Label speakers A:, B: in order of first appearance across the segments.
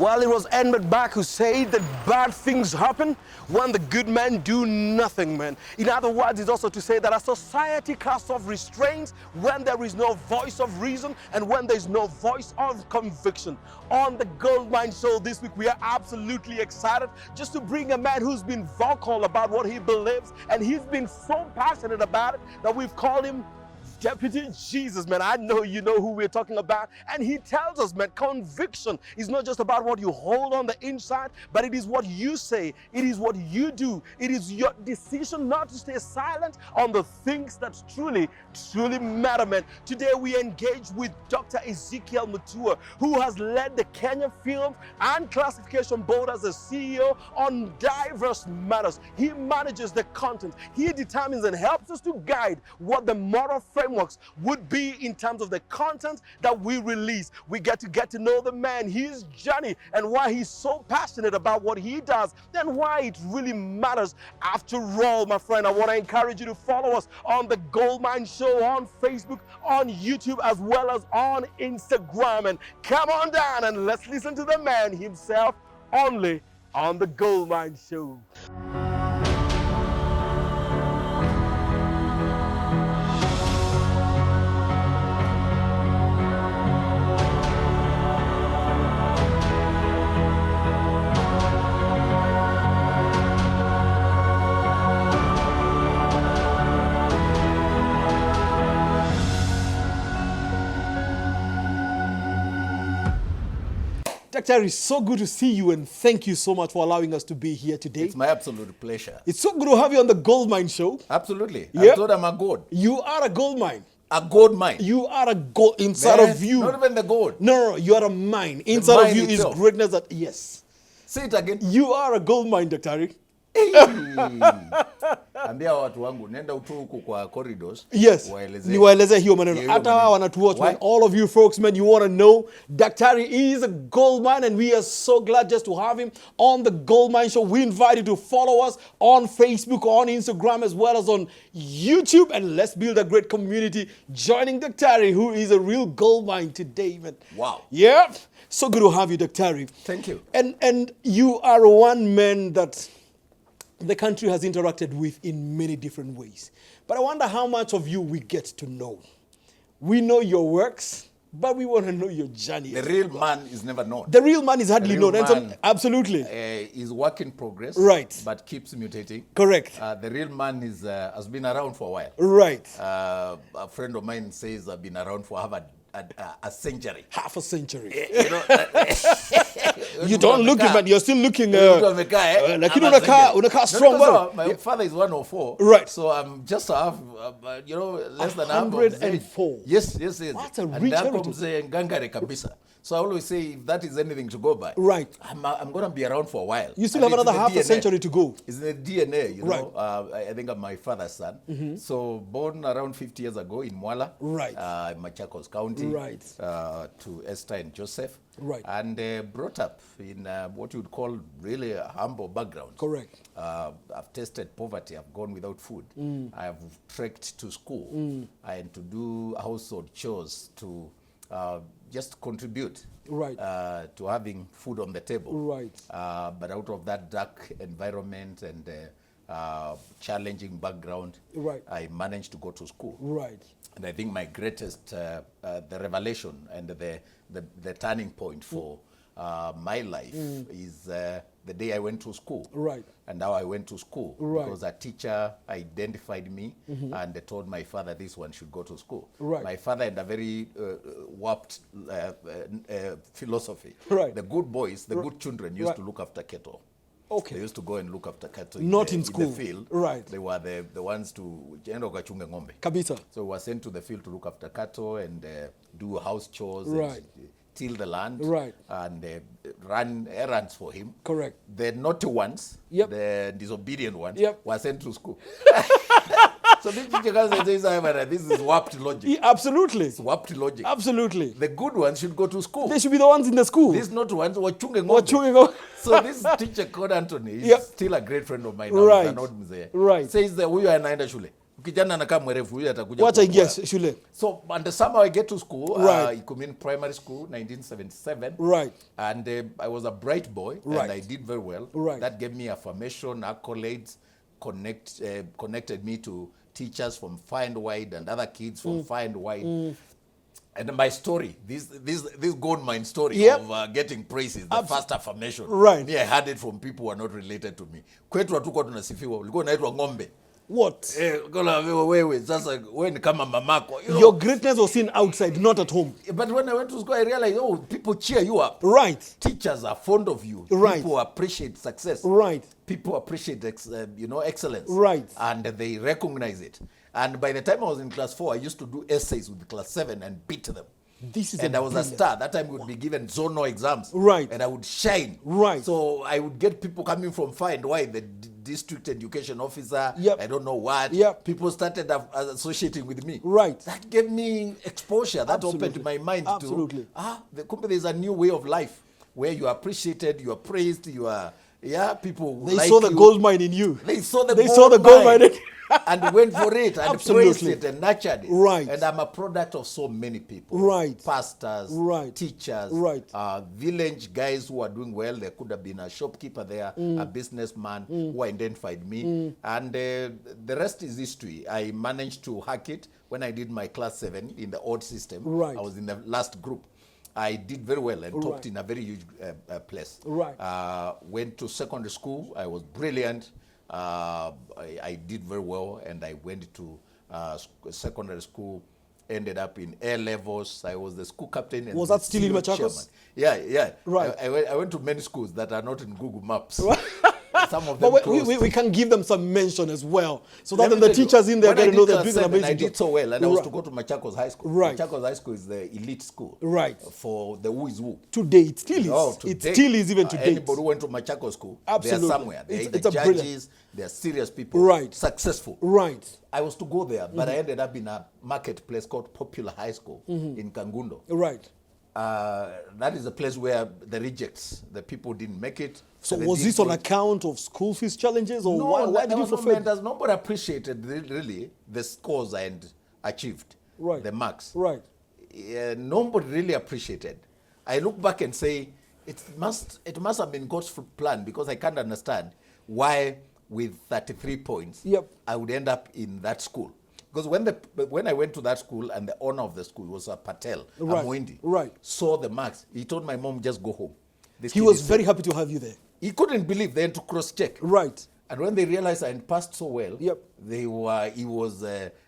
A: Well, it was Edmund Burke who said that bad things happen when the good men do nothing, man. In other words, it's also to say that a society casts off restraints when there is no voice of reason and when there is no voice of conviction. On the Goldmine show this week, we are absolutely excited just to bring a man who's been vocal about what he believes, and he's been so passionate about it that we've called him Deputy Jesus, man. I know you know who we're talking about. And he tells us, man, conviction is not just about what you hold on the inside, but it is what you say. It is what you do. It is your decision not to stay silent on the things that truly matter, man. Today we engage with Dr. Ezekiel Mutua, who has led the Kenya Film and Classification Board as a CEO on diverse matters. He manages the content. He determines and helps us to guide what the moral frameworks would be in terms of the content that we release. We get to know the man, his journey, and why he's so passionate about what he does, and why it really matters. After all, my friend, I want to encourage you to follow us on the Goldmine Show on Facebook, on YouTube, as well as on Instagram. And come on down and let's listen to the man himself only on the Goldmine Show. Dr. It's so good to see you, and thank you so much for allowing us to be here today.
B: It's my absolute pleasure.
A: It's so good to have you on the Goldmine Show.
B: Absolutely.
A: Yep.
B: I thought I'm a god.
A: You are a gold mine.
B: A gold mine.
A: You are a gold inside of you.
B: Not even the gold.
A: No, you are a mine. Inside
B: mine
A: of you
B: itself.
A: is greatness. That yes.
B: Say it again.
A: You are a gold mine, Dr.
B: Hey. Ambia watu wangu nenda utuku kwa corridors.
A: Yes. Niwaeleze hiyo maneno. Hata wanatuwatch, man. All of you folks, man, you want to know Dr. is a gold mine, and we are so glad just to have him on the Goldmine Show. We invite you to follow us on Facebook, on Instagram, as well as on YouTube, and let's build a great community joining Dr. who is a real gold mine today, man.
B: Wow.
A: Yeah. So good to have you, Dr.
B: Thank you.
A: And you are one man that the country has interacted with in many different ways. But I wonder how much of you we get to know. We know your works, but we want to know your journey.
B: The real man is never known.
A: The real man is hardly known. Absolutely.
B: Is work in progress.
A: Right.
B: But keeps mutating.
A: Correct.
B: The real man is has been around for a while.
A: Right.
B: A friend of mine says I've been around for a century.
A: Half a century.
B: You know,
A: you don't look it, but you're still looking like you unakaa strong.
B: No, my father is 104.
A: Right.
B: So I'm just less than
A: 104.
B: Yes.
A: That's a
B: and
A: rich
B: that
A: heritage.
B: comes ngangare kabisa. So I always say, if that is anything to go by,
A: right,
B: I'm going to be around for a while.
A: You still have another half a century to go.
B: It's in the DNA, you
A: right.
B: know. I think I'm my father's son. Mm-hmm. So born around 50 years ago in Mwala,
A: right,
B: Machakos County,
A: right,
B: to Esther and Joseph,
A: right,
B: and brought up in what you would call really a humble background.
A: Correct.
B: I've tasted poverty. I've gone without food. I have trekked to school and to do household chores to just contribute,
A: right,
B: to having food on the table,
A: right.
B: But out of that dark environment and challenging background,
A: right,
B: I managed to go to school,
A: right.
B: And I think my greatest the revelation and the turning point for my life is the day I went to school,
A: right,
B: and how I went to school,
A: right,
B: because a teacher identified me and they told my father this one should go to school.
A: Right.
B: My father had a very warped philosophy.
A: Right.
B: The good boys, the good children used to look after cattle.
A: Okay.
B: They used to go and look after cattle
A: Not in school.
B: In the field.
A: Right.
B: They were the ones to ng'ombe.
A: Kabisa.
B: So we were sent to the field to look after cattle and do house chores.
A: Right.
B: And till the land,
A: right,
B: and run errands for him.
A: Correct.
B: The naughty ones,
A: yep,
B: the disobedient ones,
A: yep,
B: were sent to school. So this teacher comes and says, this is warped logic.
A: Yeah, absolutely.
B: It's warped logic.
A: Absolutely.
B: The good ones should go to school.
A: They should be the ones in the school.
B: These not ones who are chunge
A: ng'ombe.
B: So this teacher called Anthony is
A: yep,
B: still a great friend of mine.
A: Right.
B: Now,
A: right.
B: Says that huyu anaenda shule. Kijana anakaa mwerevu huyu atakuja.
A: Wacha ingia shule.
B: So, and the summer I get to school,
A: Right.
B: Ikumin Primary School, 1977.
A: Right.
B: And I was a bright boy,
A: Right.
B: and I did very well.
A: Right.
B: That gave me affirmation, accolades, connected me to teachers from Far and Wide and other kids from Far and Wide. And my story, this Goldmine story
A: Yep.
B: of getting praises, the first affirmation.
A: Right.
B: Me, I had it from people who are not related to me. Kwetu hatukuwa tunasifiwa, ulikuwa unaitwa ng'ombe.
A: What?
B: Wewe sasa wewe ni kama mamako. You know?
A: Your greatness was seen outside, not at home.
B: But when I went to school, I realized, oh, people cheer you up.
A: Right.
B: Teachers are fond of you.
A: Right.
B: People appreciate success.
A: Right.
B: People appreciate excellence.
A: Right.
B: And they recognize it. And by the time I was in class 4, I used to do essays with class 7 and beat them.
A: And
B: I was a star. That time we would be given zonal exams.
A: Right.
B: And I would shine.
A: Right.
B: So I would get people coming from Far and Wide, the district education officer,
A: Yep.
B: I don't know what.
A: Yep.
B: People started associating with me.
A: Right.
B: That gave me exposure. That
A: Absolutely.
B: opened my mind
A: Absolutely.
B: to, there's a new way of life where you are appreciated, you are praised, you are, people
A: They
B: like
A: saw the
B: you.
A: gold mine in you.
B: They saw the
A: gold mine in
B: and went for it and praised
A: Absolutely.
B: it and nurtured it.
A: Right.
B: And I'm a product of so many people.
A: Right.
B: Pastors,
A: Right.
B: teachers,
A: Right.
B: village guys who are doing well. There could have been a shopkeeper there, a businessman who identified me. And the rest is history. I managed to hack it when I did my class 7 in the odd system.
A: Right.
B: I was in the last group. I did very well and
A: Right.
B: topped in a very huge place.
A: Right.
B: Went to secondary school. I was brilliant. I did very well, and I went to secondary school, ended up in A levels. I was the school captain. And
A: Was that still in
B: senior
A: Machakos?
B: chairman. Yeah.
A: Right.
B: I went to many schools that are not in Google Maps. Some of them
A: But
B: closed.
A: we can give them some mention as well, so that
B: Let
A: then
B: me
A: the
B: tell you,
A: teachers in there
B: when I
A: get to know
B: did
A: they're
B: class
A: doing an
B: 7,
A: amazing
B: I did
A: job.
B: so well, and I was
A: Right.
B: to go to Machakos High School.
A: Right.
B: Machakos High School is the elite school.
A: Right.
B: For the who is who.
A: Today, it still is.
B: Oh,
A: It
B: today,
A: still is even today.
B: Anybody who went to Machakos School,
A: Absolutely.
B: they are somewhere. They are
A: It's
B: the
A: a brilliant.
B: judges, they are serious people,
A: Right.
B: successful.
A: Right.
B: I was to go there, but I ended up in a marketplace called Popular High School in Kangundo.
A: Right.
B: That is a place where the rejects, the people didn't make it.
A: So
B: they
A: was
B: didn't
A: this on
B: go.
A: account of school fees challenges, or
B: No,
A: why did you fulfill?
B: Does nobody appreciated really the scores I had achieved,
A: Right.
B: the marks.
A: Right.
B: Nobody really appreciated. I look back and say it must have been God's plan, because I can't understand why with 33 points
A: Yep.
B: I would end up in that school. Because when I went to that school, and the owner of the school was a Patel,
A: Right.
B: a Mwindi,
A: Right.
B: saw the marks, he told my mom, just go home. This
A: He
B: kid
A: was
B: is
A: very happy to have you there.
B: He couldn't believe. They had to cross-check.
A: Right.
B: And when they realized I had passed so well,
A: Yep.
B: I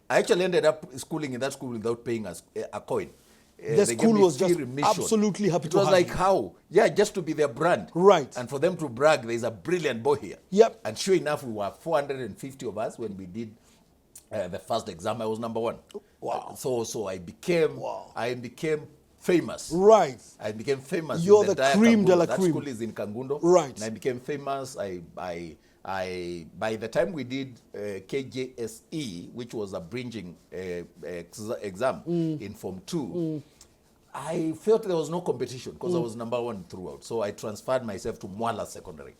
B: actually ended up schooling in that school without paying a coin.
A: The
B: They gave
A: school
B: me
A: was
B: free
A: just
B: remission.
A: absolutely happy
B: It
A: to
B: was
A: have
B: like,
A: you.
B: how? Yeah, just to be their brand.
A: Right.
B: And for them to brag, there's a brilliant boy here.
A: Yep.
B: And sure enough, we were 450 of us when we did the first exam. I was number 1.
A: Wow.
B: So I became famous.
A: Right.
B: I became famous.
A: You're
B: in
A: the
B: entire
A: cream de la
B: Kangundo. That
A: cream.
B: school is in Kangundo.
A: Right.
B: And I became famous. By the time we did KJSE, which was a bridging exam in Form 2, I felt there was no competition because I was number 1 throughout. So I transferred myself to Mwala Secondary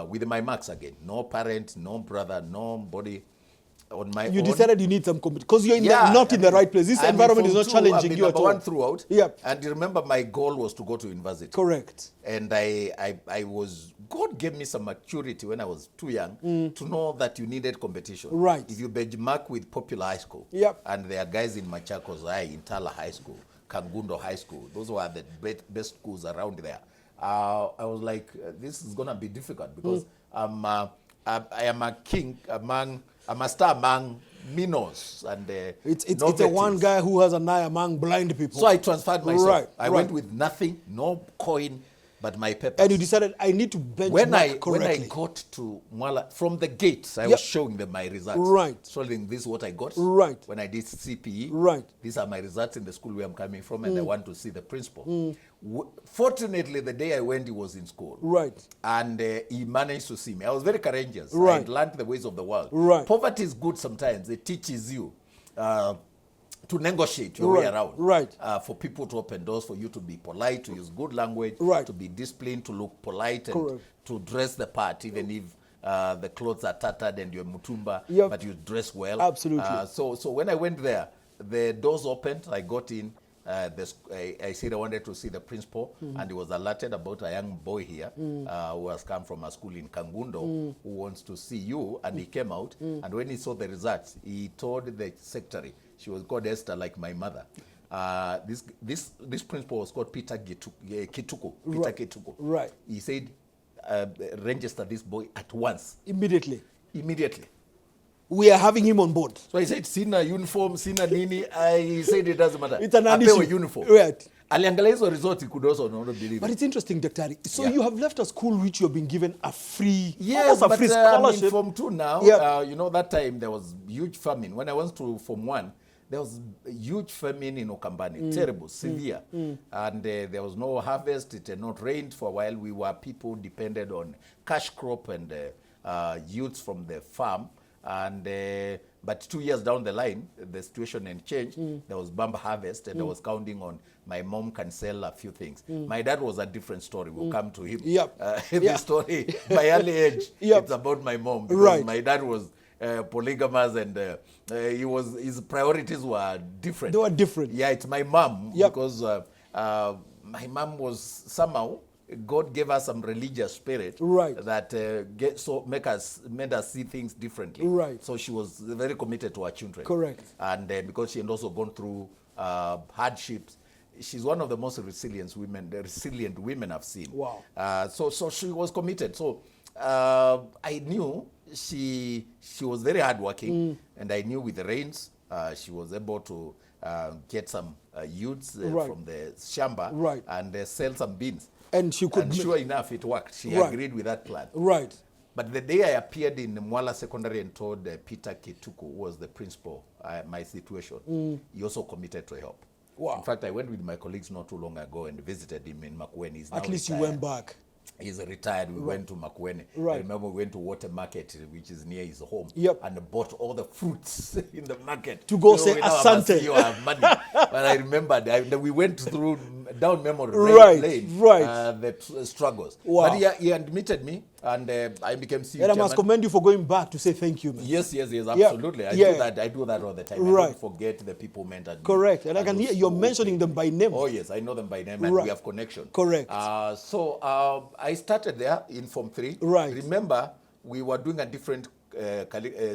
B: with my marks again. No parent, no brother, nobody. On my
A: You
B: own.
A: decided you need some competition because you're not in the right place. This environment is not challenging you at all.
B: I've been number 1 throughout.
A: Yep.
B: And remember, my goal was to go to university.
A: Correct.
B: And God gave me some maturity when I was too young to know that you needed competition.
A: Right.
B: If you benchmark with Popular High School,
A: Yep.
B: and there are guys in Machakos High, in Tala High School, Kangundo High School, those were the best schools around there. I was like, this is going to be difficult because I am a king I'm a star among minnows and
A: It's the one guy who has an eye among blind people.
B: So I transferred myself.
A: Right,
B: I went with nothing, no coin, but my papers.
A: And you decided, I need to benchmark correctly.
B: When I got to Mwala, from the gates, I was showing them my results.
A: Right.
B: Showing this is what I got.
A: Right.
B: When I did CPE.
A: Right.
B: These are my results in the school where I'm coming from, and I want to see the principal. Fortunately, the day I went, he was in school.
A: Right.
B: And he managed to see me. I was very courageous.
A: Right.
B: I learned the ways of the world.
A: Right.
B: Poverty is good sometimes. It teaches you to negotiate your way around.
A: Right.
B: For people to open doors, for you to be polite, to use good language,
A: Right.
B: to be disciplined, to look polite, and
A: Correct.
B: to dress the part, even if the clothes are tattered and you're mutumba,
A: Yep.
B: but you dress well.
A: Absolutely.
B: So when I went there, the doors opened, I got in. I said I wanted to see the principal, and he was alerted about a young boy here who has come from a school in Kangundo who wants to see you, and he came out, and when he saw the results, he told the secretary, she was called Esther, like my mother. This principal was called Peter Kituku. Peter Kituku.
A: Right.
B: He said, register this boy at once.
A: Immediately.
B: We
A: are having him on board.
B: So I said, sina uniform, sina nini. I said it doesn't matter.
A: It's an
B: issue.
A: issue.
B: Uniform.
A: Right.
B: Aliangalia hizo result, he could also not believe
A: But
B: it.
A: it's interesting, Dr. So you have left a school which you have been given a free,
B: yes,
A: a free scholarship.
B: I mean, Form 2 now,
A: Yep.
B: you know, that time there was huge famine. When I went to Form 1, there was a huge famine in Okambani, terrible, severe. And there was no harvest, it had not rained for a while. We were people depended on cash crop and youths from the farm. And but 2 years down the line, the situation had changed. There was bumper harvest, and I was counting on my mom can sell a few things. My dad was a different story. We'll come to him.
A: Yep.
B: The story, my early age, it's about my mom. Because
A: Right.
B: my dad was polygamous, and his priorities were different.
A: They were different.
B: Yeah, it's my mom,
A: Yep.
B: because my mom was somehow, God gave us some religious spirit,
A: Right.
B: that made us see things differently.
A: Right.
B: So she was very committed to her children.
A: Correct.
B: And because she had also gone through hardships, she's one of the most resilient women I've seen.
A: Wow.
B: So she was committed. So I knew she was very hardworking, and I knew with the rains, she was able to get some youths
A: Right.
B: from the shamba,
A: Right.
B: and sell some beans.
A: And she could
B: And sure enough, it worked. She
A: Right.
B: agreed with that plan.
A: Right.
B: But the day I appeared in Mwala Secondary and told Peter Kituku, who was the principal, my situation, he also committed to help.
A: Wow.
B: In fact, I went with my colleagues not too long ago and visited him in Makueni. He's
A: At
B: now
A: least
B: retired.
A: you went back.
B: He's retired. We went to Makueni.
A: Right.
B: I remember we went to Water Market, which is near his home.
A: Yep.
B: And bought all the fruits in the market.
A: To go say
B: we now
A: asante.
B: You have money. But I remembered we went through down memory
A: Right,
B: lane.
A: right.
B: The struggles.
A: Wow.
B: But he admitted me, and I became CEO
A: And I must
B: chairman.
A: commend you for going back to say thank you, man.
B: Yes, absolutely. I do that all the time. I
A: Right.
B: don't forget the people mentored me.
A: Correct. And I can hear
B: those
A: you're
B: who-
A: mentioning them by name.
B: Oh yes, I know them by name, and
A: Right.
B: we have connection.
A: Correct.
B: So I started there in Form 3.
A: Right.
B: Remember, we were doing a different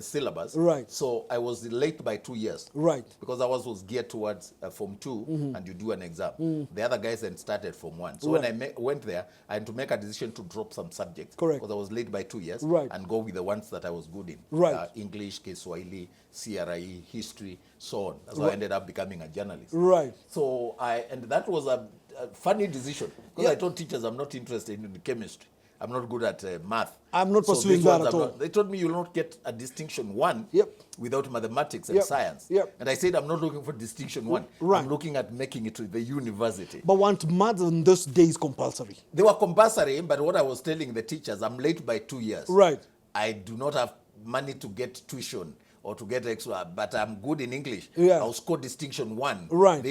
B: syllabus.
A: Right.
B: So I was late by 2 years.
A: Right.
B: Because ours was geared towards Form 2, and you do an exam. The other guys then started Form 1. So when I went there, I had to make a decision to drop some subjects.
A: Correct.
B: Because I was late by 2 years.
A: Right.
B: And go with the ones that I was good in.
A: Right.
B: English, Kiswahili, CRE, history, so on. So I ended up becoming a journalist.
A: Right.
B: So and that was a funny decision, because I told teachers I'm not interested in chemistry. I'm not good at math.
A: I'm not
B: So
A: pursuing
B: these
A: that
B: ones
A: at
B: I'm
A: all.
B: not- They told me you'll not get a distinction 1
A: Yep.
B: without mathematics and
A: Yep.
B: science.
A: Yep.
B: And I said I'm not looking for distinction 1.
A: Right.
B: I'm looking at making it to the university.
A: But weren't maths in those days compulsory?
B: They were compulsory, but what I was telling the teachers, I'm late by 2 years.
A: Right.
B: I do not have money to get tuition or to get extra, but I'm good in English.
A: Yeah.
B: I'll score distinction 1.
A: Right.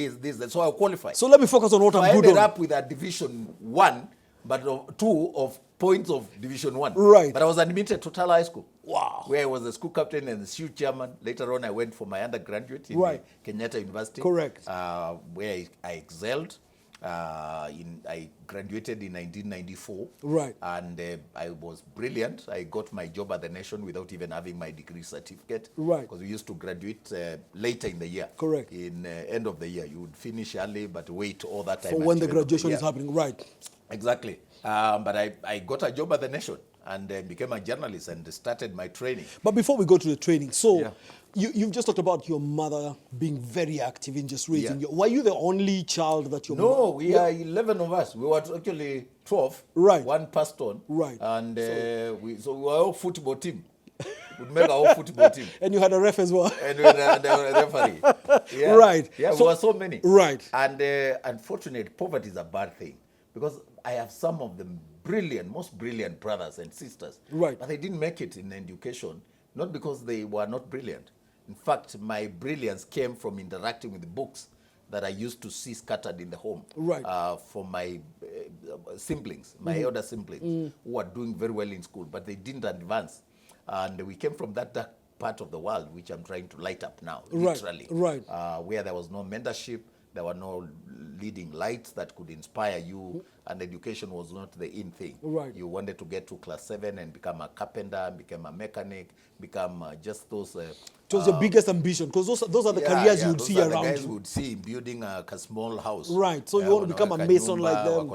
B: So I'll qualify.
A: So let me focus on what
B: So I
A: I'm good
B: ended
A: on.
B: up with a division 1, but 2 of points of division 1.
A: Right.
B: But I was admitted to Tala High School.
A: Wow.
B: Where I was the school captain and the SU chairman. Later on, I went for my undergraduate in
A: Right.
B: Kenyatta University.
A: Correct.
B: Where I excelled. I graduated in 1994.
A: Right.
B: And I was brilliant. I got my job at the Nation without even having my degree certificate.
A: Right.
B: Because we used to graduate later in the year.
A: Correct.
B: In end of the year. You would finish early, but wait all that time.
A: For when the
B: until end of
A: graduation
B: year.
A: is happening. Right.
B: Exactly. But I got a job at the Nation and became a journalist and started my training.
A: But before we go to the training, so
B: Yeah.
A: you've just talked about your mother being very active in just raising
B: Yeah.
A: you. Were you the only child that your
B: No,
A: mother?
B: we are 11 of us. We were actually 12.
A: Right.
B: One passed on.
A: Right.
B: And we were all football team. We'd make our own football team.
A: And you had a ref as well.
B: And we had a referee. Yeah.
A: Right.
B: Yeah,
A: So-
B: we were so many.
A: Right.
B: And unfortunately, poverty is a bad thing. Because I have some of the most brilliant brothers and sisters.
A: Right.
B: But they didn't make it in education, not because they were not brilliant. In fact, my brilliance came from interacting with the books that I used to see scattered in the home.
A: Right.
B: For my siblings, my elder siblings, who were doing very well in school, but they didn't advance. And we came from that dark part of the world, which I'm trying to light up now, literally.
C: Right.
B: Where there was no mentorship, there were no leading lights that could inspire you, and education was not the in thing.
C: Right.
B: You wanted to get to class 7 and become a carpenter, become a mechanic, become just those...
C: It was your biggest ambition, because those are the careers you would see around
B: the guys
C: you.
B: would see building a small house.
C: Right, so you want to become a mason like them.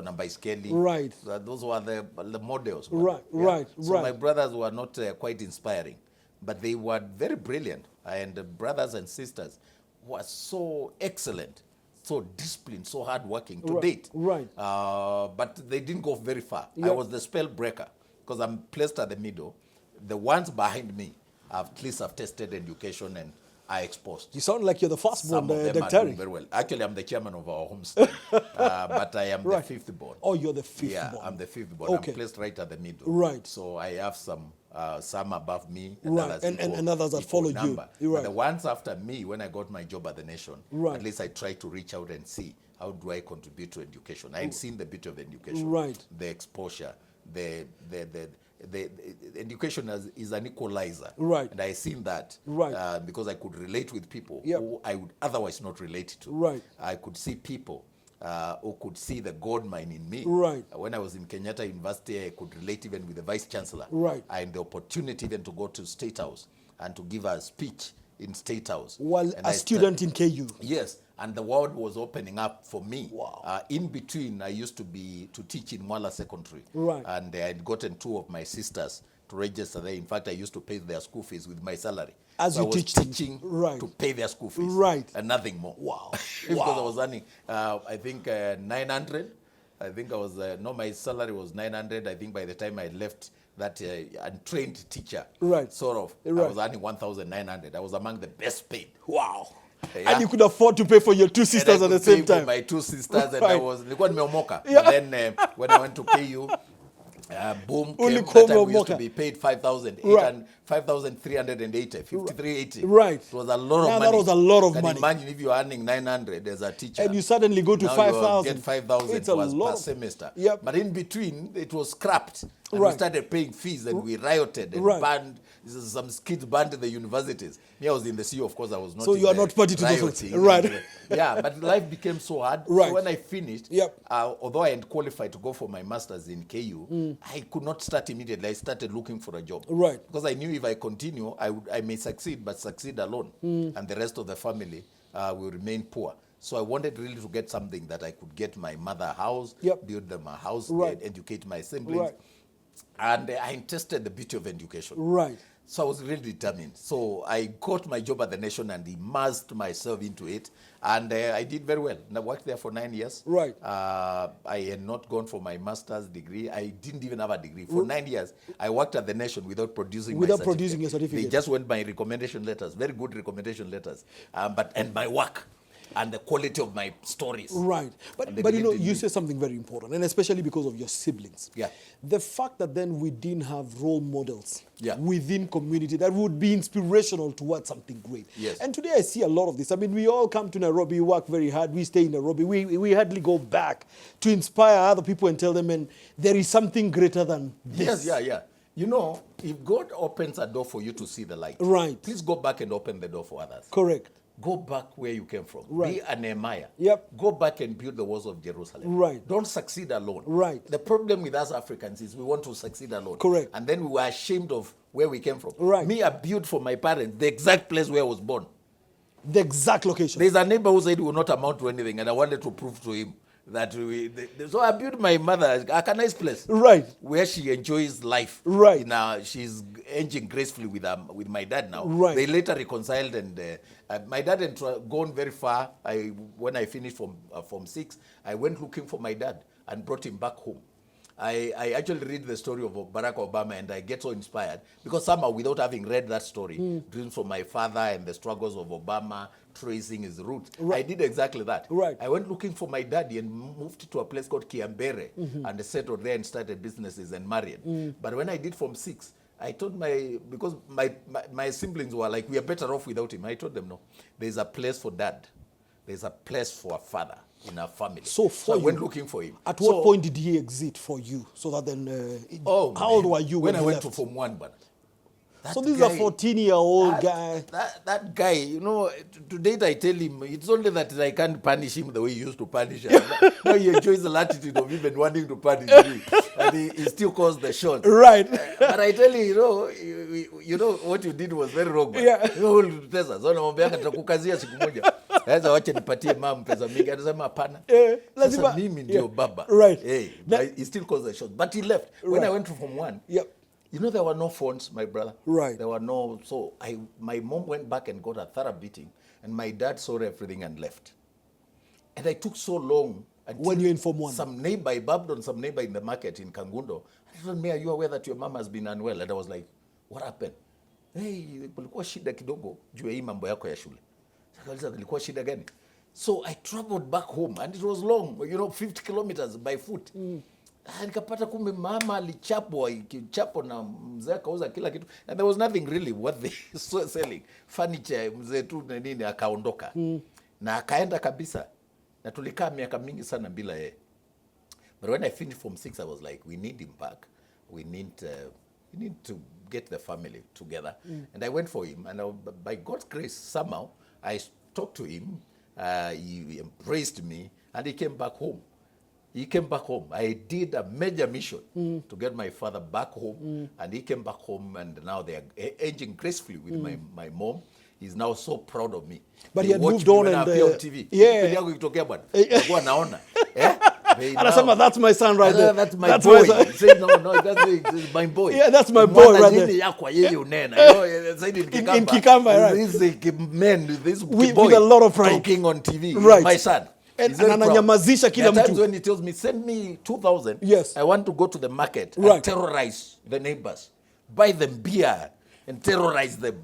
C: Right.
B: So those were the models.
C: Right, right,
B: so
C: right.
B: my brothers were not quite inspiring, but they were very brilliant. And the brothers and sisters were so excellent, so disciplined, so hardworking to date.
C: Right.
B: But they didn't go very far.
C: Yep.
B: I was the spell breaker, because I'm placed at the middle. The ones behind me, at least have tested education and are exposed.
C: You sound like you're the firstborn,
B: Some of them are
C: Dr.
B: doing very well. Actually, I'm the chairman of our homestead, but I am the fifth born.
C: Oh, you're the fifth
B: Yeah,
C: born.
B: I'm the fifth born.
C: Okay.
B: I'm placed right at the middle.
C: Right.
B: So I have some above me, and
C: Right,
B: others,
C: and others that followed you.
B: number.
C: You're
B: But
C: right.
B: the ones after me, when I got my job at the Nation,
C: Right.
B: at least I tried to reach out and see how do I contribute to education. I had seen the beauty of education,
C: Right.
B: the exposure, the education is an equalizer.
C: Right.
B: And I seen that
C: Right.
B: because I could relate with people
C: Yep.
B: who I would otherwise not relate to.
C: Right.
B: I could see people who could see the Goldmine in me.
C: Right.
B: When I was in Kenyatta University, I could relate even with the Vice Chancellor.
C: Right.
B: I had the opportunity even to go to State House and to give a speech in State House.
C: While
B: And
C: a student in KU.
B: Yes, and the world was opening up for me.
C: Wow.
B: In between, I used to teach in Mwala Secondary.
C: Right.
B: And I had gotten 2 of my sisters to register there. In fact, I used to pay their school fees with my salary.
C: As
B: so
C: you
B: I was
C: teach them.
B: teaching
C: Right.
B: to pay their school fees.
C: Right.
B: And nothing more.
C: Wow.
B: Because I
C: Wow.
B: was earning, I think, 900. I think I was, my salary was 900. I think by the time I left that untrained teacher,
C: Right.
B: sort of,
C: Right.
B: I was earning 1,900. I was among the best paid.
C: Wow.
B: Yeah.
C: And you could afford to pay for your 2
B: And
C: sisters
B: I
C: at the
B: could
C: same
B: pay for
C: time.
B: my 2 sisters, and
C: Right.
B: nilikuwa nimeomoka.
C: Yeah.
B: But then when I went to KU, boom,
C: Only
B: came,
C: call
B: that time we used
C: Momoka.
B: to be paid 5,000,
C: Right.
B: 5,380, 5,380.
C: Right.
B: It was a lot of
C: Yeah,
B: money.
C: that was a lot of
B: Can
C: money.
B: imagine if you're earning 900 as a teacher.
C: And you suddenly go to
B: now
C: 5,000.
B: you get 5,000
C: It's a
B: per
C: lot.
B: semester.
C: Yep.
B: But in between, it was scrapped. And
C: Right.
B: we started paying fees, and we rioted and
C: Right.
B: banned. Some kids banned the universities. Me, I was in the CEO, of course. I was not.
C: So
B: in
C: you are
B: the
C: not party to those ones.
B: rioting.
C: Right.
B: Yeah, but life became so hard.
C: Right.
B: So when I finished,
C: Yep.
B: although I had qualified to go for my master's in KU, I could not start immediately. I started looking for a job.
C: Right.
B: Because I knew if I continue, I may succeed, but succeed alone. And the rest of the family will remain poor. So I wanted really to get something that I could get my mother a house,
C: Yep.
B: build them a house,
C: Right.
B: educate my siblings.
C: Right.
B: And I tested the beauty of education.
C: Right.
B: So I was really determined. So I got my job at the Nation and immersed myself into it. And I did very well. And I worked there for 9 years.
C: Right.
B: I had not gone for my master's degree. I didn't even have a degree. For 9 years, I worked at the Nation without producing
C: Without
B: my
C: producing your certificate.
B: They just went by recommendation letters, very good recommendation letters. And my work and the quality of my stories.
C: Right.
B: And they
C: But you know,
B: believed in
C: you
B: me.
C: say something very important, and especially because of your siblings.
B: Yeah.
C: The fact that then we didn't have role models
B: Yeah.
C: within community that would be inspirational towards something great.
B: Yes.
C: And today I see a lot of this. I mean, we all come to Nairobi, we work very hard, we stay in Nairobi, we hardly go back to inspire other people and tell them, and there is something greater than this.
B: Yeah. You know, if God opens a door for you to see the light,
C: Right.
B: please go back and open the door for others.
C: Correct.
B: Go back where you came from.
C: Right.
B: Be a Nehemiah.
C: Yep.
B: Go back and build the walls of Jerusalem.
C: Right.
B: Don't succeed alone.
C: Right.
B: The problem with us Africans is we want to succeed alone.
C: Correct.
B: And then we were ashamed of where we came from.
C: Right.
B: Me, I built for my parents the exact place where I was born.
C: The exact location.
B: There's a neighbor who said he will not amount to anything, and I wanted to prove to him that so I built my mother a nice place.
C: Right.
B: Where she enjoys life.
C: Right.
B: Now she's aging gracefully with my dad now.
C: Right.
B: They later reconciled, and my dad had gone very far. When I finished from 6, I went looking for my dad and brought him back home. I actually read the story of Barack Obama, and I get so inspired because somehow, without having read that story, dreams from my father and the struggles of Obama, tracing his roots, I did exactly that.
C: Right.
B: I went looking for my daddy and moved to a place called Kiambere and settled there and started businesses and married. But when I did from 6, I told because my siblings were like, we are better off without him. I told them, no, there's a place for dad. There's a place for a father. in our family.
C: So
B: I went looking for him.
C: At what point did he exit for you? So that then, how old were you when
B: I
C: he
B: went
C: left?
B: to Form 1, but
C: so this is a 14-year-old guy.
B: That guy, you know, to date I tell him, it's only that I can't punish him the way he used to punish us. Now he enjoys the latitude of even wanting to punish me. And he still calls the shots.
C: Right.
B: But I tell you, you know what you did was very wrong.
C: Yeah.
B: You know, ulitutesa. So namwambianga tutakukazia siku moja. Sasa wacha nipatie mama pesa mingi. Anasema hapana. Sasa mimi ndio baba.
C: Right.
B: Hey, he still calls the shots. But he left. When I went to Form 1.
C: Yep.
B: You know, there were no phones, my brother.
C: Right.
B: There were no, so my mom went back and got a thorough beating, and my dad saw everything and left. And I took so long.
C: When you're in Form 1?
B: Some neighbor, I bumped on some neighbor in the market in Kangundo. I told me, are you aware that your mom has been unwell? And I was like, what happened? Hey, kulikuwa shida kidogo juu ya hii mambo yako ya shule. Sakaliza kulikuwa shida gani? So I traveled back home, and it was long, 50 kilometers by foot. Nikapata kumbe mama alichapwa na mzee akauza kila kitu, and there was nothing really worth selling furniture. Mzee tu nini akaondoka na akaenda kabisa, na tulikaa miaka mingi sana bila yeye. But when I finished Form 6, I was like, we need him back. We need to get the family together. And I went for him, and by God's grace, somehow I talked to him. He embraced me, and he came back home. I did a major mission to get my father back home, and he came back home, and now they are aging gracefully with my mom. He's now so proud of me.
C: But
B: they
C: he had moved on, and
B: on TV.
C: Yeah. Anasema, that's my son right there.
B: That's my boy. Say, no, that's my boy.
C: Yeah, that's my boy right there.
B: In
C: Kikamba, right.
B: This boy
C: with a lot of pride.
B: Talking on TV.
C: Right.
B: My son.
C: And ananyamazisha kila
B: There are times
C: mtu.
B: when he tells me, send me 2,000.
C: Yes.
B: I want to go to the market
C: Right.
B: and terrorize the neighbors. Buy them beer and terrorize them.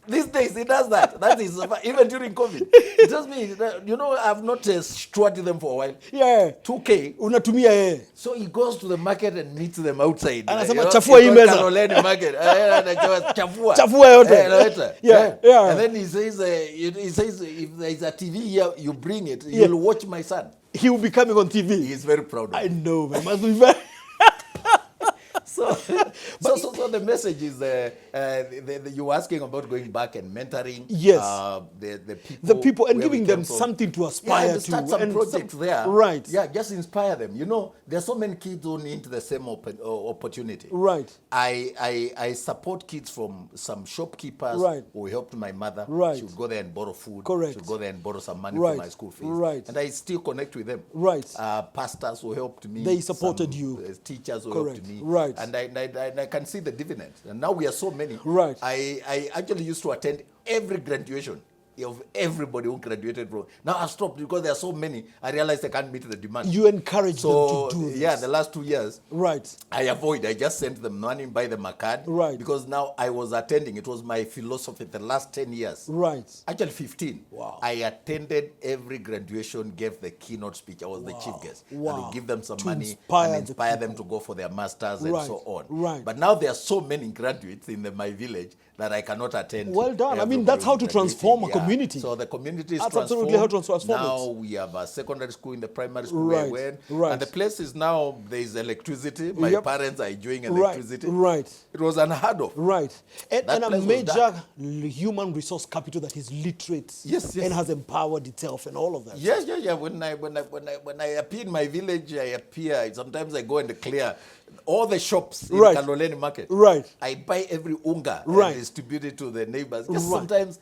B: These days he does that. That is even during COVID. He tells me, I've not strutted them for a while.
C: Yeah.
B: 2K.
C: Unatumia yeye.
B: So he goes to the market and meets them outside.
C: Anasema chafua hii meza.
B: Market. Chafua.
C: Chafua yote. Yeah.
B: And then he says if there is a TV here, you bring it. You'll watch my son.
C: He will be coming on TV.
B: He is very proud of
C: I
B: it.
C: know, man. Must be very.
B: So the message is you were asking about going back and mentoring.
C: Yes.
B: The people
C: and giving them something to aspire to.
B: Start some projects there.
C: Right.
B: Yeah, just inspire them. There are so many kids who need the same opportunity.
C: Right.
B: I support kids from some shopkeepers who helped my mother.
C: Right.
B: She would go there and borrow food.
C: Correct.
B: She would go there and borrow some money for my school fees.
C: Right.
B: And I still connect with them.
C: Right.
B: Pastors who helped me.
C: They supported you.
B: Teachers who helped me.
C: Right.
B: And I can see the dividends. And now we are so many.
C: Right.
B: I actually used to attend every graduation of everybody who graduated from. Now I've stopped because there are so many. I realized I can't meet the demand.
C: You encourage them to do this.
B: Yeah, the last 2 years.
C: Right.
B: I just sent them money, buy them a card.
C: Right.
B: Because now I was attending. It was my philosophy the last 10 years.
C: Right.
B: Actually 15.
C: Wow.
B: I attended every graduation, gave the keynote speech. I was the chief guest.
C: Wow.
B: And we give them some
C: To
B: money
C: inspire
B: inspire them to go for their masters and so on.
C: Right.
B: But now there are so many graduates in my village that I cannot attend.
C: Well done. I mean,
B: everybody
C: that's how to
B: graduating.
C: transform a community.
B: So the community is
C: That's
B: transformed.
C: absolutely how to transform
B: now
C: it.
B: we have a secondary school in the primary school where I went.
C: Right.
B: And the place is now, there is electricity. My parents are enjoying electricity.
C: Right.
B: It was unheard of.
C: Right. And a
B: place was
C: major human resource capital that is literate.
B: Yes.
C: And has empowered itself and all of that.
B: Yeah. When I appear in my village, sometimes I go and clear all the shops in Kaloleni market.
C: Right.
B: I buy every unga
C: Right.
B: and distribute it to the neighbors. Just sometimes,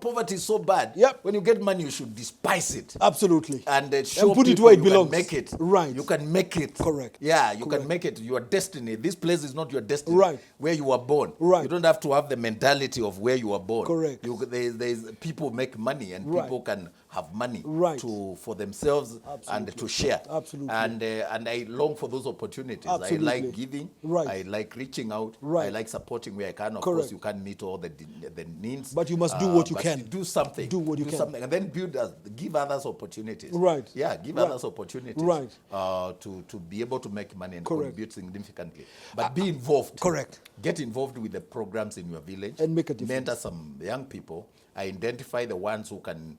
B: poverty is so bad.
C: Yep.
B: When you get money, you should despise it.
C: Absolutely.
B: And show
C: put it
B: people
C: where it
B: you
C: belongs.
B: can make it.
C: Right.
B: You can make it.
C: Correct.
B: Yeah, you can make it. Your destiny. This place is not your destiny.
C: Right.
B: Where you were born.
C: Right.
B: You don't have to have the mentality of where you were born.
C: Correct.
B: There's people make money, and people can have money for themselves and to share.
C: Absolutely.
B: And I long for those opportunities.
C: Absolutely.
B: I like giving.
C: Right.
B: I like reaching out.
C: Right.
B: I like supporting where I can. Of
C: Correct.
B: course, you can't meet all the needs.
C: But you must do what you
B: but
C: can.
B: Do something.
C: Do what you can.
B: Something, and then give others opportunities.
C: Right.
B: Yeah, give
C: Right.
B: others opportunities.
C: Right.
B: To be able to make money and
C: Correct.
B: contribute significantly. But be involved.
C: Correct.
B: Get involved with the programs in your village.
C: And make a difference.
B: Mentor some young people. Identify the ones who can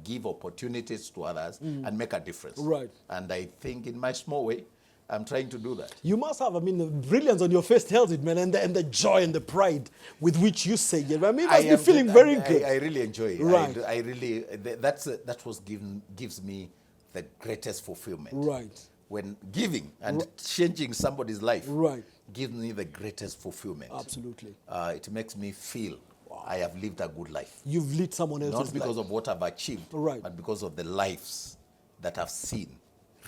B: give opportunities to others, and make a difference.
C: Right.
B: And I think in my small way, I'm trying to do that.
C: You must have, I mean, the brilliance on your face tells it, man, and the joy and the pride with which you say it. I mean, you must be feeling very good.
B: I really enjoy it.
C: Right.
B: I really, that was gives me the greatest fulfillment.
C: Right.
B: When giving and changing somebody's life
C: Right.
B: gives me the greatest fulfillment.
C: Absolutely.
B: It makes me feel I have lived a good life.
C: You've lit someone else's
B: Not because
C: life.
B: of what I've achieved,
C: Right.
B: but because of the lives that I've seen.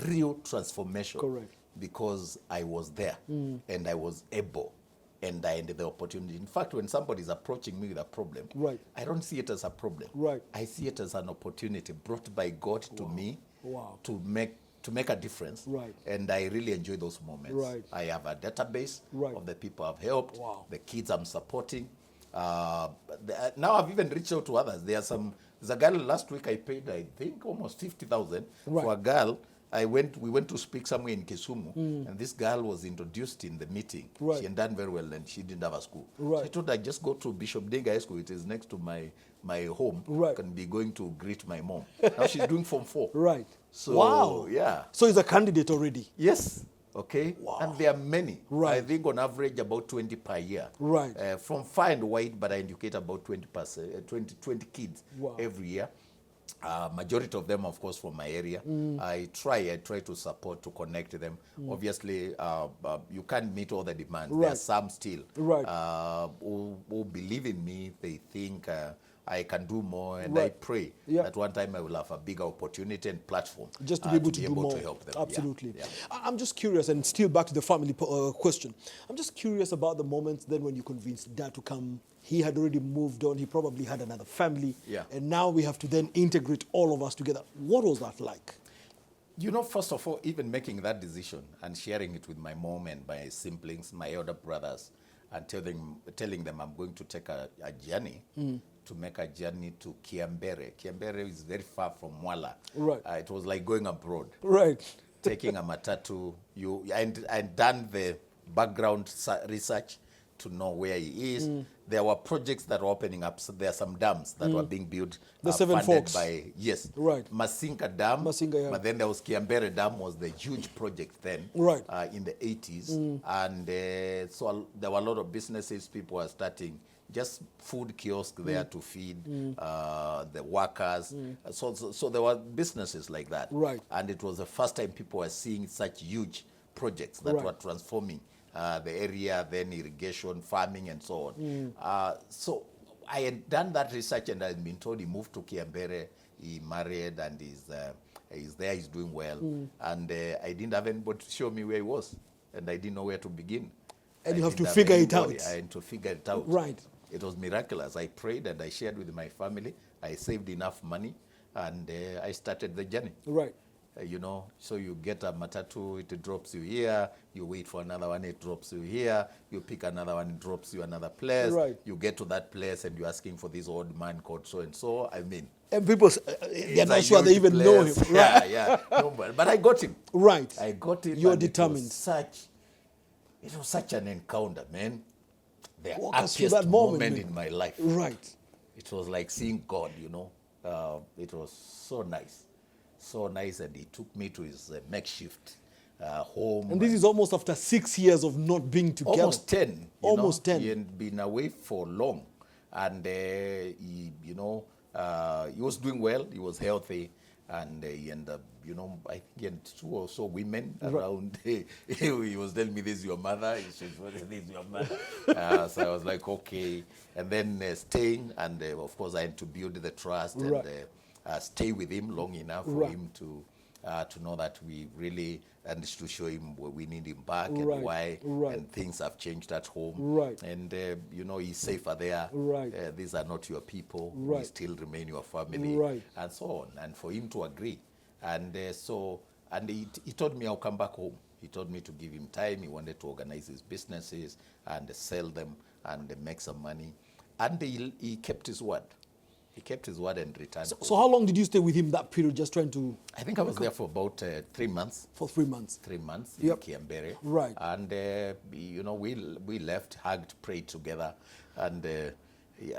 B: Real transformation.
C: Correct.
B: Because I was there and I was able and I had the opportunity. In fact, when somebody is approaching me with a problem,
C: Right.
B: I don't see it as a problem.
C: Right.
B: I see it as an opportunity brought by God to me
C: Wow.
B: to make a difference.
C: Right.
B: And I really enjoy those moments.
C: Right.
B: I have a database
C: Right.
B: of the people I've helped,
C: Wow.
B: the kids I'm supporting. Now I've even reached out to others. There's a girl last week I paid, I think, almost 50,000
C: Right.
B: for a girl. We went to speak somewhere in Kisumu, and this girl was introduced in the meeting.
C: Right.
B: She had done very well, and she didn't have a school.
C: Right.
B: So I told her, just go to Bishop Denga High School. It is next to my home.
C: Right.
B: You can be going to greet my mom. Now she's doing Form 4.
C: Right.
B: So,
C: Wow.
B: yeah.
C: So he's a candidate already.
B: Yes. Okay.
C: Wow.
B: And there are many.
C: Right.
B: I think on average about 20 per year.
C: Right.
B: From far and wide, but I educate about 20 kids
C: Wow.
B: every year. Majority of them, of course, from my area. I try to support, to connect them. Obviously, you can't meet all the demands. There
C: Right.
B: are some still
C: Right.
B: who believe in me. They think I can do more, and I
C: Right.
B: pray
C: Yeah.
B: that one time I will have a bigger opportunity and platform
C: Just to be able to do more.
B: to help them.
C: Absolutely.
B: Yeah.
C: I'm just curious, and still back to the family question. I'm just curious about the moments then when you convinced Dad to come. He had already moved on. He probably had another family.
B: Yeah.
C: And now we have to then integrate all of us together. What was that like?
B: You know, first of all, even making that decision and sharing it with my mom and my siblings, my elder brothers, and telling them I'm going to take a journey, to make a journey to Kiambere. Kiambere is very far from Mwala.
C: Right.
B: It was like going abroad.
C: Right.
B: Taking a matatu. I'd done the background research to know where he is. There were projects that were opening up. So there are some dams that were being built.
C: The Seven
B: funded
C: Forks.
B: by, yes.
C: Right.
B: Masinga Dam.
C: Masinga, yeah.
B: But then there was Kiambere Dam was the huge project then.
C: Right.
B: In the 80s. And so there were a lot of businesses. People were starting just food kiosk there to feed the workers. So there were businesses like that.
C: Right.
B: And it was the first time people were seeing such huge projects that
C: Right.
B: were transforming the area, then irrigation, farming, and so on. So I had done that research, and I had been told he moved to Kiambere, he married, and he's there, he's doing well. And I didn't have anybody to show me where he was, and I didn't know where to begin.
C: And
B: I
C: you have
B: didn't
C: to figure it
B: anybody.
C: out.
B: I had to figure it out.
C: Right.
B: It was miraculous. I prayed and I shared with my family. I saved enough money, and I started the journey.
C: Right.
B: You know, so you get a matatu, it drops you here, you wait for another one, it drops you here, you pick another one, it drops you another place.
C: Right.
B: You get to that place and you're asking for this old man called so-and-so. I mean,
C: And people, they're
B: it's
C: not
B: a
C: sure they
B: huge
C: even know him.
B: place.
C: Right.
B: Yeah. No, but I got him.
C: Right.
B: I got him.
C: You're
B: and
C: determined.
B: It was such an encounter, man. The
C: Walk us through
B: happiest
C: that moment, man.
B: in my life.
C: Right.
B: It was like seeing God, you know. It was so nice. So nice, and he took me to his makeshift home.
C: And this is almost after 6 years of not being together.
B: Almost 10. you
C: Almost
B: know.
C: 10.
B: He had been away for long. And he was doing well. He was healthy. And he ended up, I think he had 2 or so women around. He was telling me, this is your mother. He said, this is your mother. So I was like, okay. And then staying, and of course I had to build the trust
C: Right.
B: and stay with him long enough for
C: Right.
B: him to know that we really, and to show him where we need him back
C: Right.
B: and why,
C: Right.
B: and things have changed at home.
C: Right.
B: And, he's safer there.
C: Right.
B: These are not your people. We
C: Right.
B: still remain your family.
C: Right.
B: And so on. And for him to agree. And he told me I'll come back home. He told me to give him time. He wanted to organize his businesses and sell them and make some money. And he kept his word. He kept his word and returned.
C: So how long did you stay with him that period, just trying to...
B: I think I was there for about 3 months.
C: For 3 months.
B: 3 months
C: Yep.
B: in Kiambere.
C: Right.
B: And, we left, hugged, prayed together. And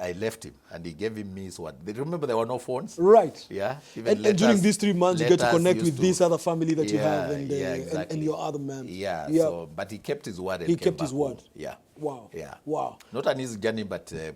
B: I left him, and he gave him me what? Remember, there were no phones.
C: Right.
B: Yeah.
C: And during these 3 months, you get to connect with
B: used
C: this other family that you have,
B: exactly.
C: and your other man.
B: Yeah.
C: Yep.
B: So, but he kept his word. And
C: He
B: came
C: kept his
B: back
C: word.
B: home. Yeah.
C: Wow.
B: Yeah.
C: Wow.
B: Not an easy journey, but the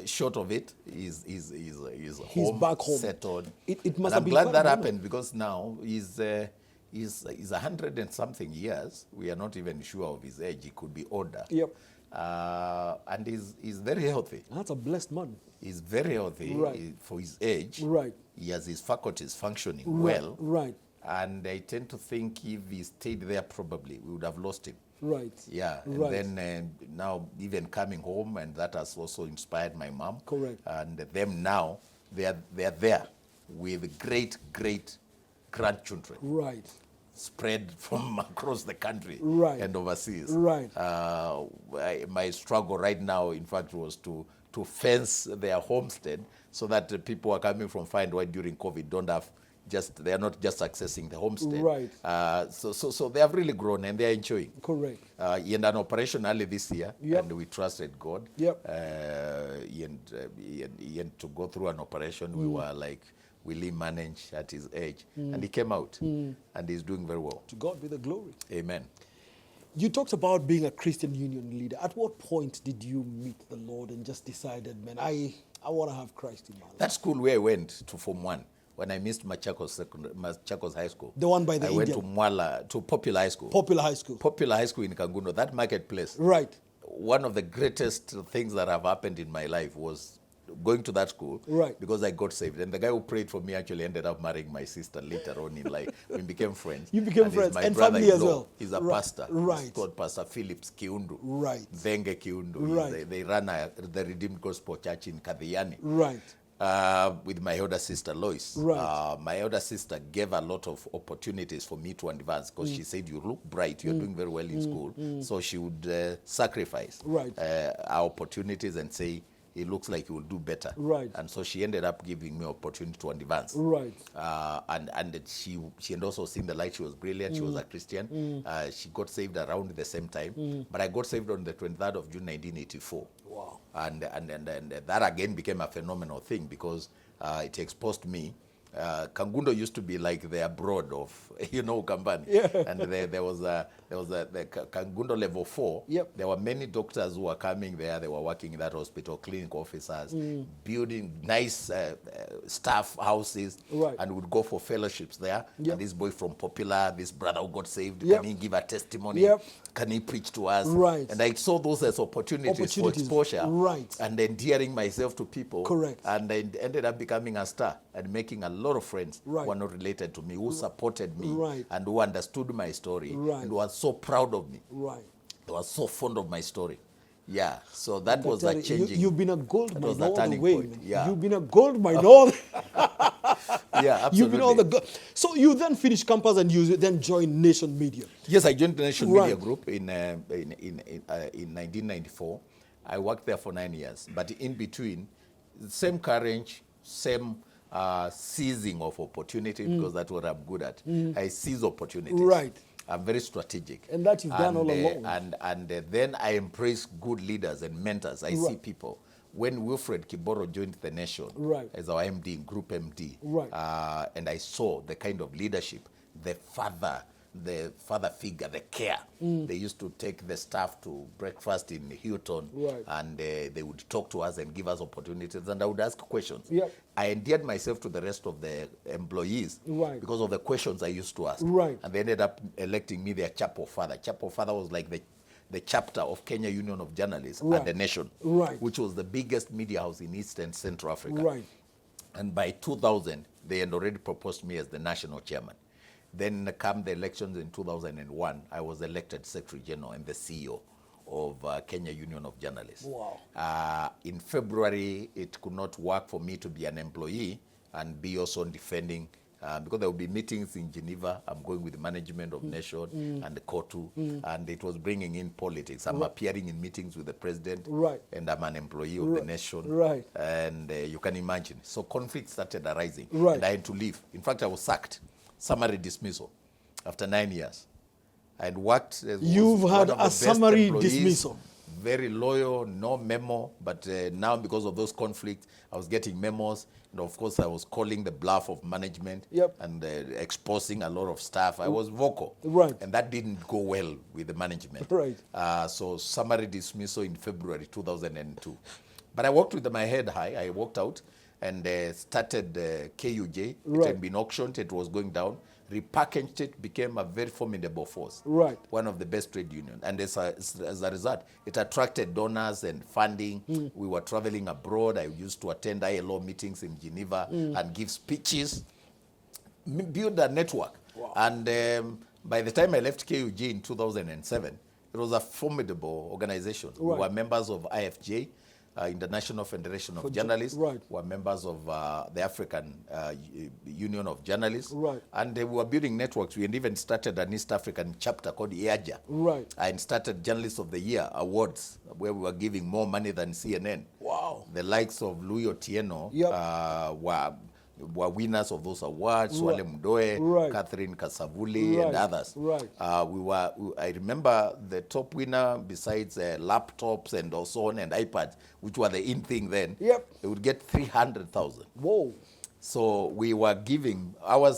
B: short of it is
C: He's
B: home,
C: back home.
B: settled.
C: It must
B: and
C: have
B: I'm
C: been
B: glad
C: quite
B: that
C: a
B: happened, because now he's 100 and something years. We are not even sure of his age. He could be older.
C: Yep.
B: And he's very healthy.
C: That's a blessed man.
B: He's very healthy for his age.
C: Right.
B: He has his faculties functioning
C: Right.
B: well.
C: Right.
B: And I tend to think if he stayed there, probably we would have lost him.
C: Right.
B: Yeah.
C: Right.
B: And then now even coming home, and that has also inspired my mom.
C: Correct.
B: And them now, they are there with great grandchildren.
C: Right.
B: Spread from across the country and overseas.
C: Right.
B: My struggle right now, in fact, was to fence their homestead so that the people who are coming from far and wide during COVID they are not just accessing the homestead.
C: Right.
B: So they have really grown, and they are enjoying.
C: Correct.
B: He had an operation early this year,
C: Yep.
B: and we trusted God.
C: Yep.
B: He had to go through an operation. We were like, will he manage at his age? And he came out, and he's doing very well.
C: To God be the glory.
B: Amen.
C: You talked about being a Christian Union leader. At what point did you meet the Lord and just decided, man, I want to have Christ in my life?
B: That school where I went to Form 1, when I missed Machakos High School.
C: The one by the
B: I went
C: Indian.
B: to Popular High School.
C: Popular High School.
B: Popular High School in Kangundo, that marketplace.
C: Right.
B: One of the greatest things that have happened in my life was going to that school,
C: Right.
B: because I got saved. And the guy who prayed for me actually ended up marrying my sister later on in life. We became friends.
C: You became
B: he's
C: friends,
B: my
C: and family as
B: brother-in-law.
C: well.
B: He's a
C: Right.
B: pastor.
C: Right.
B: He's called Pastor Phillips Kiundu.
C: Right.
B: Zenge Kiundu.
C: Right.
B: They run the Redeemed Gospel Church in Kadhiani.
C: Right.
B: With my elder sister Lois.
C: Right.
B: My elder sister gave a lot of opportunities for me to advance, because she said, you look bright, you're doing very well in school. So she would sacrifice
C: Right.
B: our opportunities and say, it looks like you will do better.
C: Right.
B: And so she ended up giving me opportunity to advance.
C: Right.
B: And she had also seen the light. She was brilliant. She was a Christian. She got saved around the same time. But I got saved on the 23rd of June, 1984.
C: Wow.
B: And that again became a phenomenal thing, because it exposed me. Kangundo used to be like the abroad of, Kambani.
C: Yeah.
B: And there was the Kangundo level 4.
C: Yep.
B: There were many doctors who were coming there. They were working in that hospital, clinic officers, building nice staff houses,
C: Right.
B: and would go for fellowships there.
C: Yep.
B: And this boy from Popular, this brother who got saved,
C: Yep.
B: can he give a testimony?
C: Yep.
B: Can he preach to us?
C: Right.
B: And I saw those as opportunities for exposure.
C: Right.
B: And endearing myself to people.
C: Correct.
B: And I ended up becoming a star and making a lot of friends
C: Right.
B: who were not related to me, who supported me,
C: Right.
B: and who understood my story,
C: Right.
B: and who were so proud of me.
C: Right.
B: They were so fond of my story. Yeah, so that was a changing.
C: You've been a gold
B: that
C: mine
B: was a
C: all the
B: turning
C: way.
B: point.
C: Man.
B: Yeah.
C: You've been a gold mine all.
B: Yeah, absolutely.
C: You've been all the gold. So you then finished campus and you then joined Nation Media.
B: Yes, I joined the Nation
C: Right.
B: Media Group in 1994. I worked there for 9 years, but in between, same courage, same seizing of opportunity, because that's what I'm good at. I seize opportunities.
C: Right.
B: I'm very strategic.
C: And that you've done all along.
B: And then I embrace good leaders and mentors. I see
C: Right.
B: people. When Wilfred Kiboro joined the Nation
C: Right.
B: as our MD, Group MD,
C: Right.
B: and I saw the kind of leadership, the father figure, the care. They used to take the staff to breakfast in Hilton,
C: Right.
B: and they would talk to us and give us opportunities, and I would ask questions.
C: Yep.
B: I endeared myself to the rest of the employees
C: Right.
B: because of the questions I used to ask.
C: Right.
B: And they ended up electing me their chapel father. Chapel father was like the chapter of Kenya Union of Journalists
C: Right.
B: at the Nation,
C: Right.
B: which was the biggest media house in East and Central Africa.
C: Right.
B: And by 2000, they had already proposed me as the national chairman. Then come the elections in 2001, I was elected Secretary General and the CEO of Kenya Union of Journalists.
C: Wow.
B: In February, it could not work for me to be an employee and be also defending, because there will be meetings in Geneva. I'm going with the management of Nation and the COTU, and it was bringing in politics. I'm appearing in meetings with the president,
C: Right.
B: and I'm an employee of the Nation.
C: Right.
B: And you can imagine. So conflicts started arising,
C: Right.
B: and I had to leave. In fact, I was sacked. Summary dismissal after 9 years. I had worked as
C: You've
B: one
C: had
B: of the
C: a
B: best
C: summary
B: employees,
C: dismissal.
B: very loyal, no memo. But now, because of those conflicts, I was getting memos. And of course, I was calling the bluff of management and exposing a lot of stuff. I was vocal.
C: Right.
B: And that didn't go well with the management.
C: Right.
B: So summary dismissal in February 2002. But I worked with my head high. I walked out and started KUJ.
C: Right.
B: It had been auctioned. It was going down. Repackaged it, became a very formidable force.
C: Right.
B: One of the best trade unions. And as a result, it attracted donors and funding. We were traveling abroad. I used to attend ILO meetings in Geneva and give speeches, build a network.
C: Wow.
B: And by the time I left KUG in 2007, it was a formidable organization.
C: Right.
B: We were members of IFJ, International Federation of Journalists.
C: Right.
B: We were members of the African Union of Journalists.
C: Right.
B: And we were building networks. We had even started an East African chapter called EAJA.
C: Right.
B: And started Journalist of the Year awards, where we were giving more money than CNN.
C: Wow.
B: The likes of Louis Otieno were winners of those awards,
C: Right.
B: Swale Mdoe,
C: Right.
B: Catherine Kasavuli,
C: Right.
B: and others.
C: Right.
B: I remember the top winner, besides laptops and so on and iPads, which were the in thing then,
C: Yep.
B: they would get 300,000.
C: Whoa.
B: So we were giving, our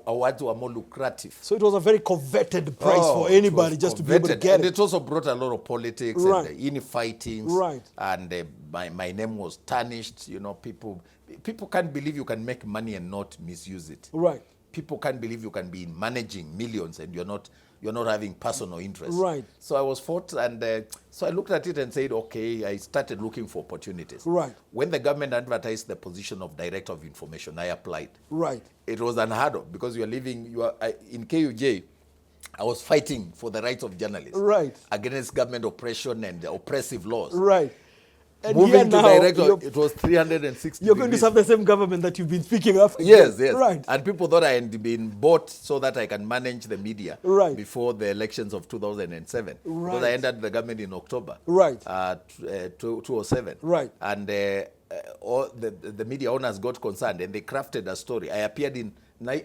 B: awards were more lucrative.
C: So it was a very coveted prize for
B: it
C: anybody
B: was
C: just to be able to
B: coveted.
C: get
B: And
C: it.
B: it also brought a lot of politics
C: Right.
B: and infightings.
C: Right.
B: And my name was tarnished. You know, people can't believe you can make money and not misuse it.
C: Right.
B: People can't believe you can be managing millions and you're not having personal interest.
C: Right.
B: So I was fought, and so I looked at it and said, okay, I started looking for opportunities.
C: Right.
B: When the government advertised the position of Director of Information, I applied.
C: Right.
B: It was unheard of because in KUJ, I was fighting for the rights of journalists.
C: Right.
B: Against government oppression and oppressive laws.
C: Right. And
B: Moving
C: here
B: to
C: now,
B: director, it was 360
C: you're going to
B: degrees.
C: serve the same government that you've been speaking of.
B: Yes, yes.
C: Right.
B: And people thought I had been bought so that I can manage the media
C: Right.
B: before the elections of 2007.
C: Right.
B: Because I entered the government in October.
C: Right.
B: 2007.
C: Right.
B: And all the media owners got concerned and they crafted a story. I appeared in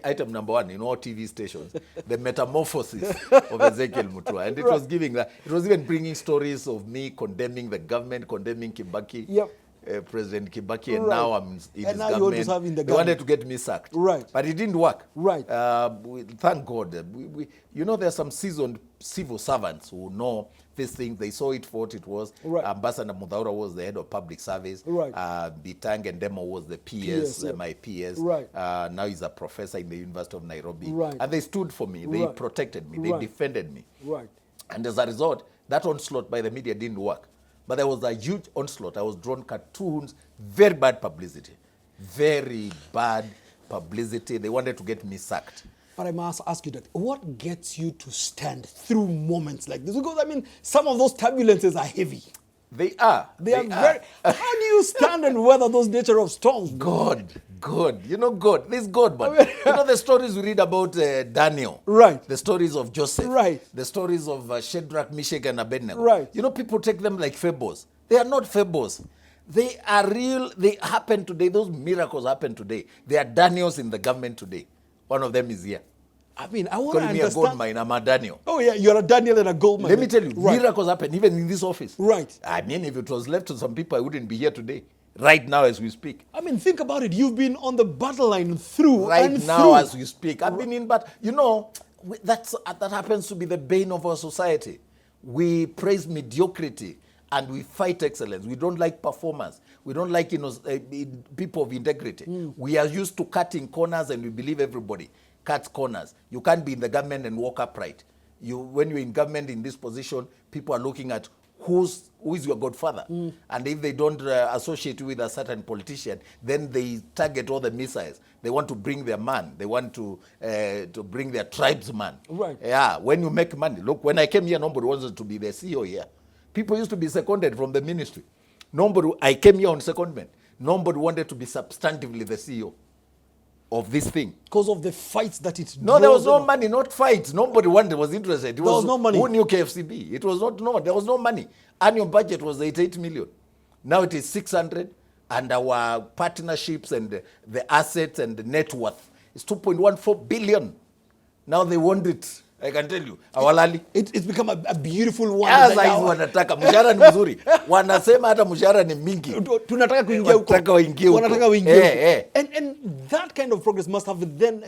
B: item number 1 in all TV stations, the metamorphosis of Ezekiel Mutua. And it was giving that. It was even bringing stories of me condemning the government, condemning Kibaki.
C: Yep.
B: President Kibaki, and
C: Right.
B: now I'm in his
C: And now you want to
B: government.
C: serve in the
B: They wanted
C: government.
B: to get me sacked.
C: Right.
B: But it didn't work.
C: Right.
B: Thank God. There are some seasoned civil servants who know these things. They saw it for what it was.
C: Right.
B: Ambassador Mudaura was the head of public service.
C: Right.
B: Bitang and Demo was the
C: PS, yeah.
B: my PS.
C: Right.
B: Now he's a professor in the University of Nairobi.
C: Right.
B: And they stood for me. They
C: Right.
B: protected me.
C: Right.
B: They defended me.
C: Right.
B: And as a result, that onslaught by the media didn't work. But there was a huge onslaught. I was drawn cartoons, very bad publicity. Very bad publicity. They wanted to get me sacked.
C: But I must ask you that, what gets you to stand through moments like this? Because, I mean, some of those turbulences are heavy.
B: They are.
C: They are very... How do you stand and weather those nature of storms?
B: God. You know God. This God, man. You know the stories we read about Daniel.
C: Right.
B: The stories of Joseph.
C: Right.
B: The stories of Shadrach, Meshach, and Abednego.
C: Right.
B: You know, people take them like fables. They are not fables. They are real. They happen today. Those miracles happen today. There are Daniels in the government today. One of them is here.
C: I mean, I want to
B: Calling me a
C: understand...
B: Goldmine. I'm a Daniel.
C: Oh, yeah, you're a Daniel and a Goldmine.
B: Let me tell you,
C: Right.
B: miracles happen even in this office.
C: Right.
B: I mean, if it was left to some people, I wouldn't be here today. Right now as we speak.
C: I mean, think about it. You've been on the battle line through
B: Right
C: and
B: now
C: through.
B: as we speak. I've been in, but you know, that happens to be the bane of our society. We praise mediocrity and we fight excellence. We don't like performance. We don't like people of integrity. We are used to cutting corners and we believe everybody cuts corners. You can't be in the government and walk upright. When you're in government in this position, people are looking at who is your godfather. And if they don't associate you with a certain politician, then they target all the missiles. They want to bring their man. They want to bring their tribesman.
C: Right.
B: Yeah, when you make money. Look, when I came here, nobody wanted to be the CEO here. People used to be seconded from the ministry. I came here on secondment. Nobody wanted to be substantively the CEO of this thing.
C: Because of the fights that it
B: No, there was
C: draws
B: no money, not fights. Nobody was interested.
C: There was no money.
B: Who knew KFCB? It was not, no, there was no money. Annual budget was 88 million. Now it is 600, and our partnerships and the assets and the net worth is 2.14 billion. Now they want it I can tell you. Hawalali.
C: It's become a beautiful one.
B: Sasa hizi wanataka mshahara ni mzuri. Wanasema hata mshahara ni mingi.
C: Tunataka kuingia huko.
B: Wanataka waingie huko.
C: Wanataka waingie huko. And that kind of progress must have then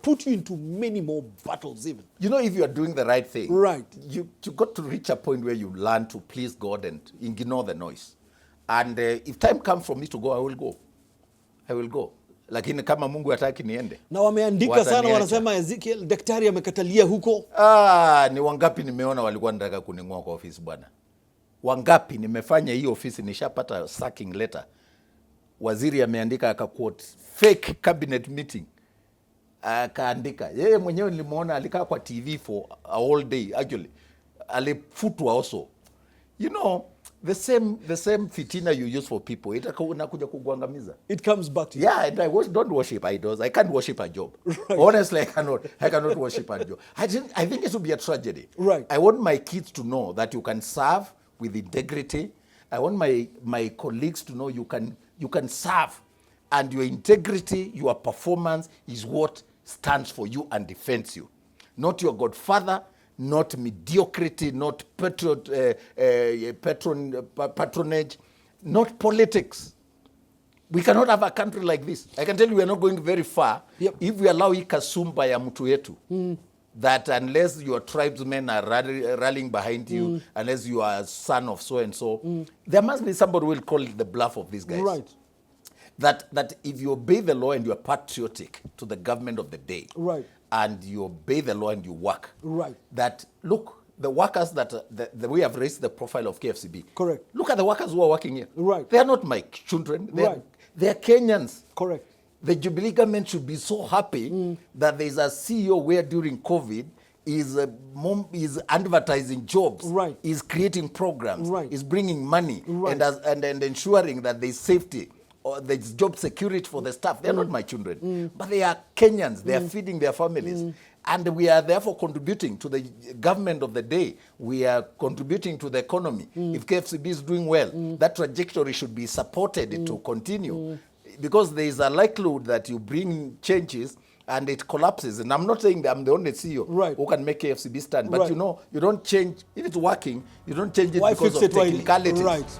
C: put you into many more battles even.
B: You know, if you are doing the right thing,
C: right,
B: you got to reach a point where you learn to please God and ignore the noise. And if time comes for me to go, I will go. I will go. Lakini kama Mungu hataki niende.
C: Na wameandika sana, wanasema Ezekiel daktari amekatalia huko.
B: Ni wangapi nimeona walikuwa wanataka kuning'oa kwa ofisi bwana. Wangapi nimefanya hii ofisi nishapata sacking letter. Waziri ameandika akaquote fake cabinet meeting. Akaandika. Yeye mwenyewe nilimuona alikaa kwa TV for a whole day actually. Alifutwa also. You know, the same fitina you use for people, inakuja kukuangamiza.
C: It comes back to you.
B: Yeah, and don't worship idols. I can't worship a job. Right. Honestly, I cannot worship a job. I think it would be a tragedy.
C: Right.
B: I want my kids to know that you can serve with integrity. I want my colleagues to know you can serve, and your integrity, your performance is what stands for you and defends you. Not your godfather, not mediocrity, not patronage, not politics. We cannot have a country like this. I can tell you we are not going very far if we allow hii kasumba ya mtu yetu. That unless your tribesmen are rallying behind you, unless you are a son of so and so, there must be somebody who will call the bluff of these guys.
C: Right.
B: That if you obey the law and you are patriotic to the government of the day,
C: right,
B: and you obey the law and you work,
C: right,
B: that look, the workers that we have raised the profile of KFCB.
C: Correct.
B: Look at the workers who are working here.
C: Right.
B: They are not my children. They are Kenyans.
C: Correct.
B: The Jubilee government should be so happy that there is a CEO where during COVID is advertising jobs,
C: right,
B: is creating programs,
C: right,
B: is bringing money,
C: right,
B: and ensuring that there is safety or there's job security for the staff. They're not my children, but they are Kenyans. They are feeding their families. And we are therefore contributing to the government of the day. We are contributing to the economy. If KFCB is doing well, that trajectory should be supported to continue. Because there is a likelihood that you bring changes and it collapses. And I'm not saying that I'm the only CEO who can make KFCB stand. But you know, you don't change, if it's working, you don't change it because of technicalities.
C: Right.